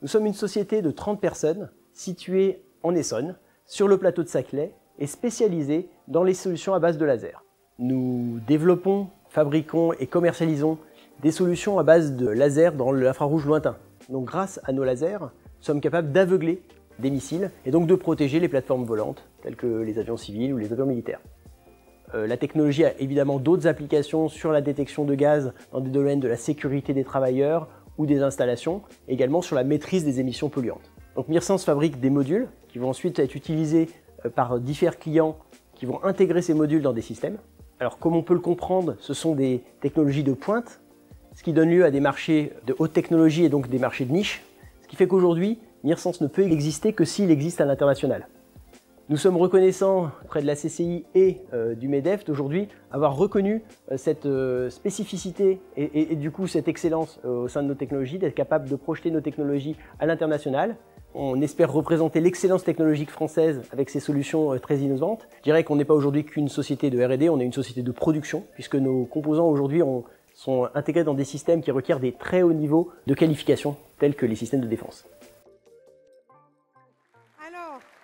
Nous sommes une société de 30 personnes située en Essonne, sur le plateau de Saclay, et spécialisée dans les solutions à base de laser. Nous développons, fabriquons et commercialisons des solutions à base de laser dans l'infrarouge lointain. Donc grâce à nos lasers, nous sommes capables d'aveugler des missiles et donc de protéger les plateformes volantes telles que les avions civils ou les avions militaires. La technologie a évidemment d'autres applications sur la détection de gaz dans des domaines de la sécurité des travailleurs ou des installations, également sur la maîtrise des émissions polluantes. Donc Mirsense fabrique des modules qui vont ensuite être utilisés par différents clients qui vont intégrer ces modules dans des systèmes. Alors comme on peut le comprendre, ce sont des technologies de pointe, ce qui donne lieu à des marchés de haute technologie et donc des marchés de niche, ce qui fait qu'aujourd'hui, Mirsense ne peut exister que s'il existe à l'international. Nous sommes reconnaissants auprès de la CCI et du MEDEF d'aujourd'hui avoir reconnu cette spécificité et du coup cette excellence au sein de nos technologies, d'être capable de projeter nos technologies à l'international. On espère représenter l'excellence technologique française avec ces solutions très innovantes. Je dirais qu'on n'est pas aujourd'hui qu'une société de R&D, on est une société de production puisque nos composants aujourd'hui sont intégrés dans des systèmes qui requièrent des très hauts niveaux de qualification tels que les systèmes de défense.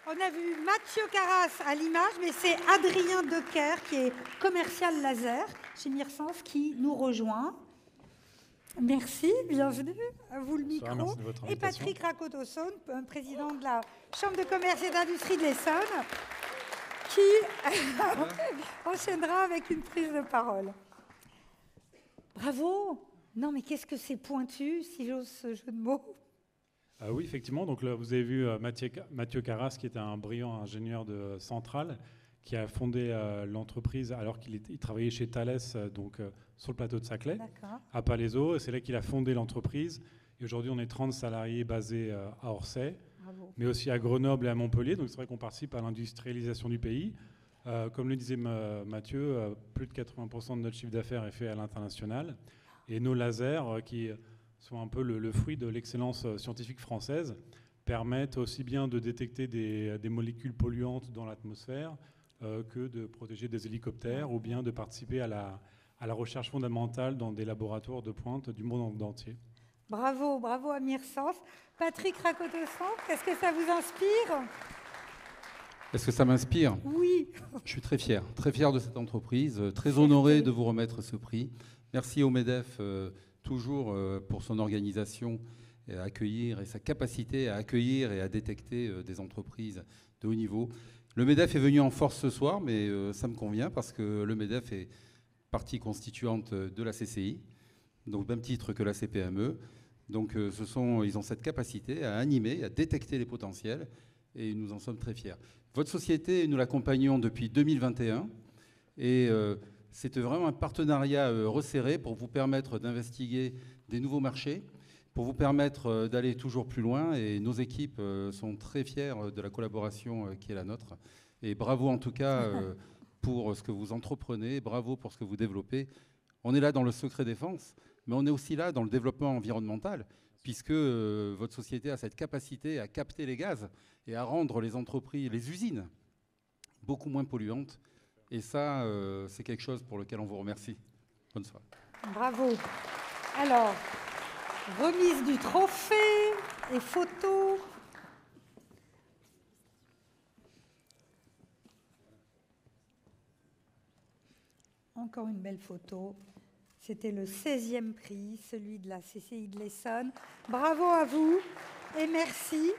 On a vu Mathieu Carras à l'image, mais c'est Adrien Decker, qui est commercial laser chez Mirsense, qui nous rejoint. Merci, bienvenue. À vous le micro. Merci de votre et invitation. Patrick Rakotosson, président de la Chambre de commerce et d'industrie de l'Essonne, qui enchaînera avec une prise de parole. Bravo. Non, mais qu'est-ce que c'est pointu, si j'ose ce jeu de mots. Oui, effectivement. Donc là, vous avez vu Mathieu Carras, qui est un brillant ingénieur de centrale, qui a fondé l'entreprise alors qu'il travaillait chez Thales, sur le plateau de Saclay, à Palaiseau. C'est là qu'il a fondé l'entreprise. Et aujourd'hui, on est 30 salariés basés à Orsay, mais aussi à Grenoble et à Montpellier. Donc c'est vrai qu'on participe à l'industrialisation du pays. Comme le disait Mathieu, plus de 80% de notre chiffre d'affaires est fait à l'international. Et nos lasers, qui sont un peu le fruit de l'excellence scientifique française, permettent aussi bien de détecter des molécules polluantes dans l'atmosphère que de protéger des hélicoptères ou bien de participer à la recherche fondamentale dans des laboratoires de pointe du monde entier. Bravo, bravo à Mirsense. Patrick Rakotosson, qu'est-ce que ça vous inspire? Est-ce que ça m'inspire? Oui. Je suis très fier de cette entreprise, très honoré de vous remettre ce prix. Merci au MEDEF toujours pour son organisation et à accueillir et sa capacité à accueillir et à détecter des entreprises de haut niveau. Le MEDEF est venu en force ce soir, mais ça me convient parce que le MEDEF est partie constituante de la CCI, donc au même titre que la CPME. Donc ils ont cette capacité à animer, à détecter les potentiels et nous en sommes très fiers. Votre société, nous l'accompagnons depuis 2021 et c'est vraiment un partenariat resserré pour vous permettre d'investiguer des nouveaux marchés, pour vous permettre d'aller toujours plus loin. Et nos équipes sont très fières de la collaboration qui est la nôtre. Et bravo en tout cas pour ce que vous entreprenez, bravo pour ce que vous développez. On est là dans le secret défense, mais on est aussi là dans le développement environnemental, puisque votre société a cette capacité à capter les gaz et à rendre les entreprises, les usines, beaucoup moins polluantes. Et ça, c'est quelque chose pour lequel on vous remercie. Bonne soirée. Bravo. Alors, remise du trophée et photo. Encore une belle photo. C'était le 16e prix, celui de la CCI de l'Essonne. Bravo à vous et merci.